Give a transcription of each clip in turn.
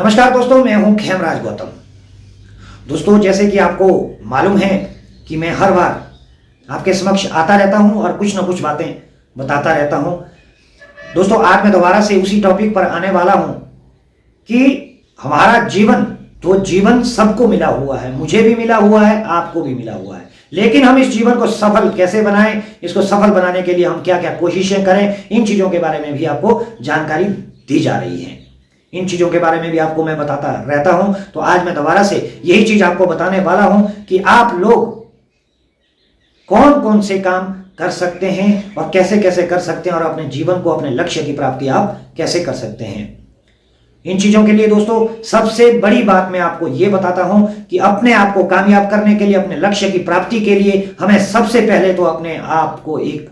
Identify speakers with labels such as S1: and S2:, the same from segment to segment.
S1: नमस्कार दोस्तों, मैं हूं खेमराज गौतम। दोस्तों, जैसे कि आपको मालूम है कि मैं हर बार आपके समक्ष आता रहता हूं और कुछ ना कुछ बातें बताता रहता हूं। दोस्तों, आज मैं दोबारा से उसी टॉपिक पर आने वाला हूं कि हमारा जीवन सबको मिला हुआ है, मुझे भी मिला हुआ है, आपको भी मिला हुआ है, लेकिन हम इस जीवन को सफल कैसे बनाएं, इसको सफल बनाने के लिए हम क्या क्या कोशिशें करें, इन चीजों के बारे में भी आपको जानकारी दी जा रही है। इन चीजों के बारे में भी आपको मैं बताता रहता हूं। तो आज मैं दोबारा से यही चीज आपको बताने वाला हूं कि आप लोग कौन कौन से काम कर सकते हैं और कैसे कैसे कर सकते हैं और अपने जीवन को, अपने लक्ष्य की प्राप्ति आप कैसे कर सकते हैं। इन चीजों के लिए दोस्तों सबसे बड़ी बात मैं आपको यह बताता हूं कि अपने आप को कामयाब करने के लिए, अपने लक्ष्य की प्राप्ति के लिए हमें सबसे पहले तो अपने आप को एक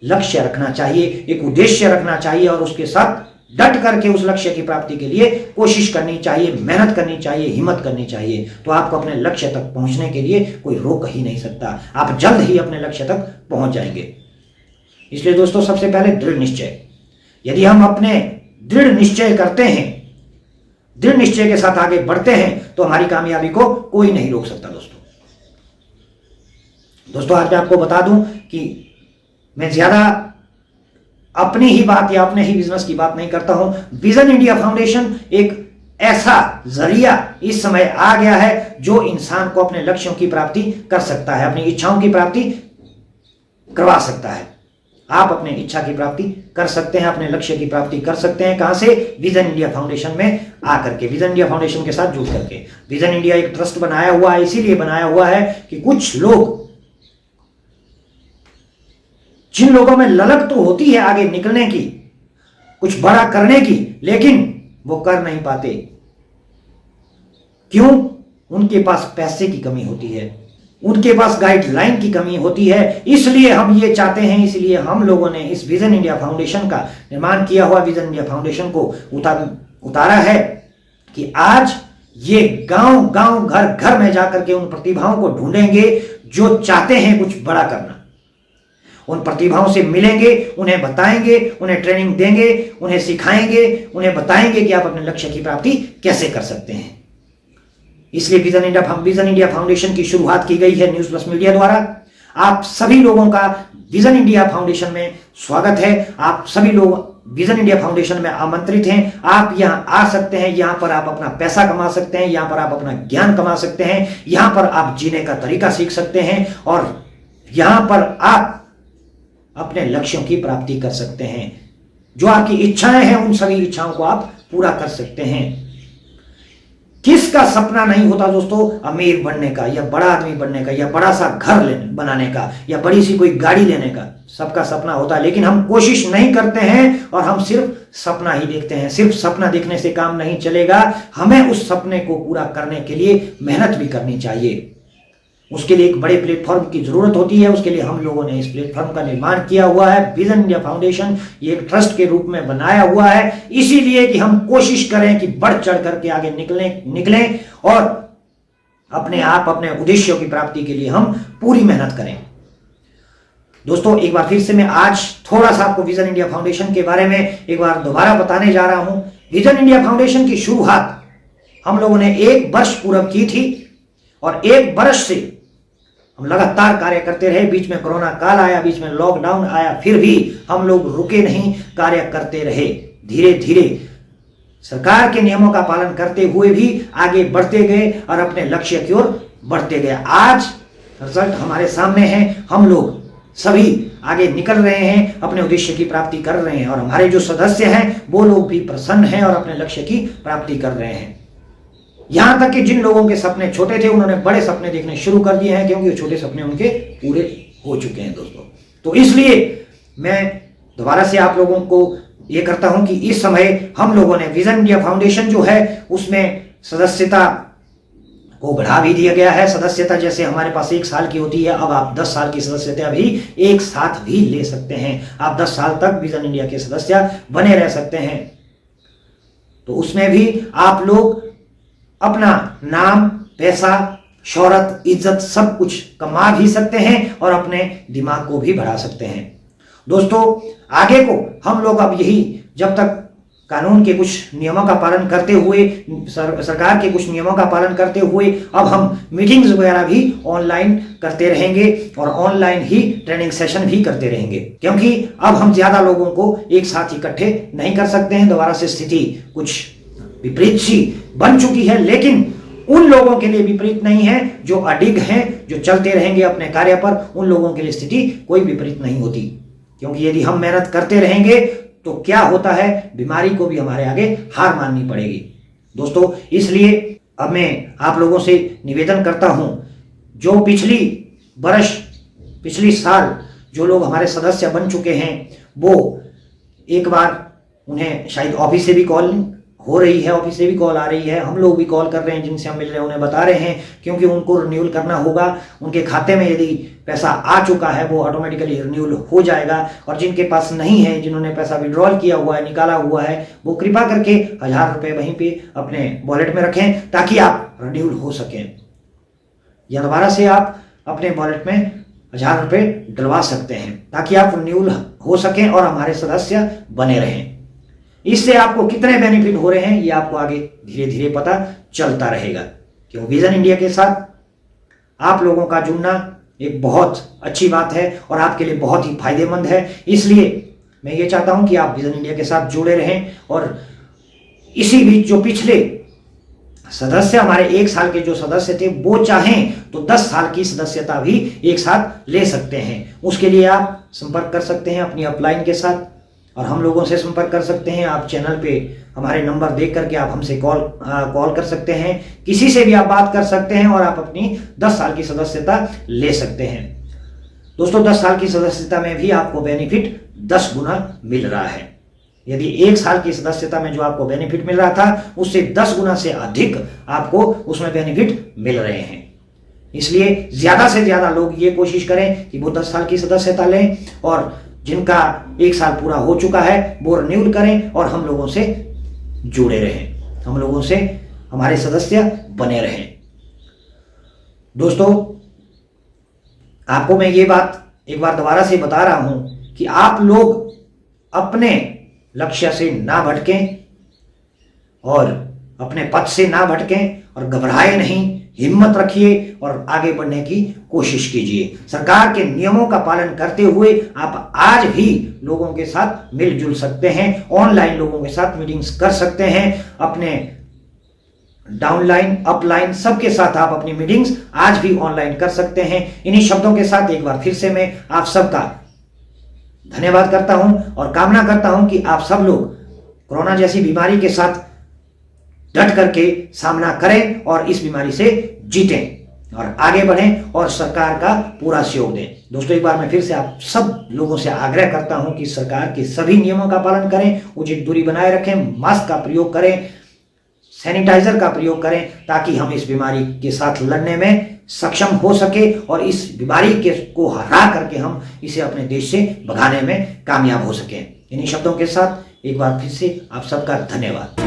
S1: लक्ष्य रखना चाहिए, एक उद्देश्य रखना चाहिए और उसके साथ डट करके उस लक्ष्य की प्राप्ति के लिए कोशिश करनी चाहिए, मेहनत करनी चाहिए, हिम्मत करनी चाहिए। तो आपको अपने लक्ष्य तक पहुंचने के लिए कोई रोक ही नहीं सकता। आप जल्द ही अपने लक्ष्य तक पहुंच जाएंगे। इसलिए दोस्तों सबसे पहले दृढ़ निश्चय। यदि हम अपने दृढ़ निश्चय करते हैं, दृढ़ निश्चय के साथ आगे बढ़ते हैं, तो हमारी कामयाबी को कोई नहीं रोक सकता। दोस्तों आज मैं आपको बता दूं कि मैं ज्यादा अपनी ही बात या अपने ही बिजनेस की बात नहीं करता हूं। विजन इंडिया फाउंडेशन एक ऐसा जरिया इस समय आ गया है जो इंसान को अपने लक्ष्यों की प्राप्ति कर सकता है, अपनी इच्छाओं की प्राप्ति करवा सकता है। आप अपने इच्छा की प्राप्ति कर सकते हैं, अपने लक्ष्य की प्राप्ति कर सकते हैं। कहां से? विजन इंडिया फाउंडेशन में आकर के, विजन इंडिया फाउंडेशन के साथ जुड़ करके। विजन इंडिया एक ट्रस्ट बनाया हुआ है, इसीलिए बनाया हुआ है कि कुछ लोग, जिन लोगों में ललक तो होती है आगे निकलने की, कुछ बड़ा करने की, लेकिन वो कर नहीं पाते। क्यों? उनके पास पैसे की कमी होती है, उनके पास गाइडलाइन की कमी होती है। इसलिए हम ये चाहते हैं, इसलिए हम लोगों ने इस विजन इंडिया फाउंडेशन का निर्माण किया हुआ, विजन इंडिया फाउंडेशन को उतारा है कि आज ये गांव गांव, घर घर में जाकर के उन प्रतिभाओं को ढूंढेंगे जो चाहते हैं कुछ बड़ा करना। उन प्रतिभाओं से मिलेंगे, उन्हें बताएंगे, उन्हें ट्रेनिंग देंगे, उन्हें सिखाएंगे, उन्हें बताएंगे कि आप अपने लक्ष्य की प्राप्ति कैसे कर सकते हैं। इसलिए विजन इंडिया फाउंडेशन की शुरुआत की गई है न्यूज प्लस मीडिया द्वारा। आप सभी लोगों का विजन इंडिया फाउंडेशन में स्वागत है। आप सभी लोग विजन इंडिया फाउंडेशन में आमंत्रित हैं। आप यहां आ सकते हैं, यहां पर आप अपना पैसा कमा सकते हैं, यहां पर आप अपना ज्ञान कमा सकते हैं, यहां पर आप जीने का तरीका सीख सकते हैं और यहां पर आप अपने लक्ष्यों की प्राप्ति कर सकते हैं। जो आपकी इच्छाएं हैं, उन सभी इच्छाओं को आप पूरा कर सकते हैं। किसका सपना नहीं होता दोस्तों अमीर बनने का, या बड़ा आदमी बनने का, या बड़ा सा घर बनाने का, या बड़ी सी कोई गाड़ी लेने का? सबका सपना होता है, लेकिन हम कोशिश नहीं करते हैं और हम सिर्फ सपना ही देखते हैं। सिर्फ सपना देखने से काम नहीं चलेगा, हमें उस सपने को पूरा करने के लिए मेहनत भी करनी चाहिए। उसके लिए एक बड़े प्लेटफॉर्म की जरूरत होती है। उसके लिए हम लोगों ने इस प्लेटफॉर्म का निर्माण किया हुआ है। विजन इंडिया फाउंडेशन ये एक ट्रस्ट के रूप में बनाया हुआ है, इसीलिए कि हम कोशिश करें कि बढ़ चढ़ करके आगे निकलें और अपने आप, अपने उद्देश्यों की प्राप्ति के लिए हम पूरी मेहनत करें। दोस्तों एक बार फिर से मैं आज थोड़ा सा आपको विजन इंडिया फाउंडेशन के बारे में एक बार दोबारा बताने जा रहा हूं। विजन इंडिया फाउंडेशन की शुरुआत हम लोगों ने 1 वर्ष पूर्व की थी और 1 वर्ष से हम लगातार कार्य करते रहे। बीच में कोरोना काल आया, बीच में लॉकडाउन आया, फिर भी हम लोग रुके नहीं, कार्य करते रहे। धीरे धीरे सरकार के नियमों का पालन करते हुए भी आगे बढ़ते गए और अपने लक्ष्य की ओर बढ़ते गए। आज रिजल्ट हमारे सामने है, हम लोग सभी आगे निकल रहे हैं, अपने उद्देश्य की प्राप्ति कर रहे हैं और हमारे जो सदस्य हैं वो लोग भी प्रसन्न हैं और अपने लक्ष्य की प्राप्ति कर रहे हैं। यहां तक कि जिन लोगों के सपने छोटे थे, उन्होंने बड़े सपने देखने शुरू कर दिए हैं, क्योंकि वो छोटे सपने उनके पूरे हो चुके हैं दोस्तों। तो इसलिए मैं दोबारा से आप लोगों को ये करता हूं कि इस समय हम लोगों ने विजन इंडिया फाउंडेशन जो है उसमें सदस्यता को बढ़ा भी दिया गया है। सदस्यता जैसे हमारे पास 1 साल की होती है, अब आप 10 साल की सदस्यता भी एक साथ भी ले सकते हैं। आप 10 साल तक विजन इंडिया के सदस्य बने रह सकते हैं। तो उसमें भी आप लोग अपना नाम, पैसा, शोहरत, इज्जत सब कुछ कमा भी सकते हैं और अपने दिमाग को भी बढ़ा सकते हैं। दोस्तों आगे को हम लोग अब यही जब तक कानून के कुछ नियमों का पालन करते हुए, सरकार के कुछ नियमों का पालन करते हुए अब हम मीटिंग्स वगैरह भी ऑनलाइन करते रहेंगे और ऑनलाइन ही ट्रेनिंग सेशन भी करते रहेंगे, क्योंकि अब हम ज्यादा लोगों को एक साथ इकट्ठे नहीं कर सकते हैं। दोबारा से स्थिति कुछ विपरीत सी बन चुकी है, लेकिन उन लोगों के लिए विपरीत नहीं है जो अडिग हैं, जो चलते रहेंगे अपने कार्य पर। उन लोगों के लिए स्थिति कोई विपरीत नहीं होती, क्योंकि यदि हम मेहनत करते रहेंगे तो क्या होता है, बीमारी को भी हमारे आगे हार माननी पड़ेगी। दोस्तों, इसलिए अब मैं आप लोगों से निवेदन करता हूं, जो पिछली साल जो लोग हमारे सदस्य बन चुके हैं, वो एक बार उन्हें शायद ऑफिस से भी कॉल हो रही है, ऑफिस से भी कॉल आ रही है, हम लोग भी कॉल कर रहे हैं, जिनसे हम मिल रहे हैं उन्हें बता रहे हैं, क्योंकि उनको रिन्यूअल करना होगा। उनके खाते में यदि पैसा आ चुका है वो ऑटोमेटिकली रिन्यूअल हो जाएगा, और जिनके पास नहीं है, जिन्होंने पैसा विड्रॉल किया हुआ है, निकाला हुआ है, वो कृपा करके 1000 रुपये वहीं पे अपने वॉलेट में रखें ताकि आप रिन्यूअल हो सकें, या दोबारा से आप अपने वॉलेट में 1000 रुपये डलवा सकते हैं ताकि आप रिन्यूअल हो सकें और हमारे सदस्य बने रहें। इससे आपको कितने बेनिफिट हो रहे हैं ये आपको आगे धीरे धीरे पता चलता रहेगा, क्यों विजन इंडिया के साथ आप लोगों का जुड़ना एक बहुत अच्छी बात है और आपके लिए बहुत ही फायदेमंद है। इसलिए मैं ये चाहता हूं कि आप विजन इंडिया के साथ जुड़े रहें, और इसी बीच जो पिछले सदस्य, हमारे 1 साल के जो सदस्य थे, वो चाहें तो 10 साल की सदस्यता भी एक साथ ले सकते हैं। उसके लिए आप संपर्क कर सकते हैं अपनी अपलाइन के साथ, और हम लोगों से संपर्क कर सकते हैं। आप चैनल पे हमारे नंबर देख करके आप हमसे कॉल कर सकते हैं, किसी से भी आप बात कर सकते हैं, और आप अपनी 10 साल की सदस्यता ले सकते हैं। दोस्तों, 10 साल की सदस्यता में भी आपको बेनिफिट 10 गुना मिल रहा है। यदि 1 साल की सदस्यता में जो आपको बेनिफिट मिल रहा था, उससे 10 गुना से अधिक आपको उसमें बेनिफिट मिल रहे हैं। इसलिए ज्यादा से ज्यादा लोग ये कोशिश करें कि वो 10 साल की सदस्यता लें, और जिनका 1 साल पूरा हो चुका है वो रिन्यूअल करें और हम लोगों से जुड़े रहें, हम लोगों से हमारे सदस्य बने रहें। दोस्तों, आपको मैं ये बात एक बार दोबारा से बता रहा हूं कि आप लोग अपने लक्ष्य से ना भटकें और अपने पथ से ना भटकें, और घबराए नहीं, हिम्मत रखिए और आगे बढ़ने की कोशिश कीजिए। सरकार के नियमों का पालन करते हुए आप आज भी लोगों के साथ मिलजुल सकते हैं, ऑनलाइन लोगों के साथ मीटिंग्स कर सकते हैं, अपने डाउनलाइन अपलाइन सबके साथ आप अपनी मीटिंग्स आज भी ऑनलाइन कर सकते हैं। इन्हीं शब्दों के साथ एक बार फिर से मैं आप सबका धन्यवाद करता हूं और कामना करता हूं कि आप सब लोग कोरोना जैसी बीमारी के साथ डट करके सामना करें और इस बीमारी से जीतें और आगे बढ़ें और सरकार का पूरा सहयोग दें। दोस्तों, एक बार मैं फिर से आप सब लोगों से आग्रह करता हूं कि सरकार के सभी नियमों का पालन करें, उचित दूरी बनाए रखें, मास्क का प्रयोग करें, सैनिटाइजर का प्रयोग करें, ताकि हम इस बीमारी के साथ लड़ने में सक्षम हो सके और इस बीमारी को हरा करके हम इसे अपने देश से भगाने में कामयाब हो सके। इन्हीं शब्दों के साथ एक बार फिर से आप सबका धन्यवाद।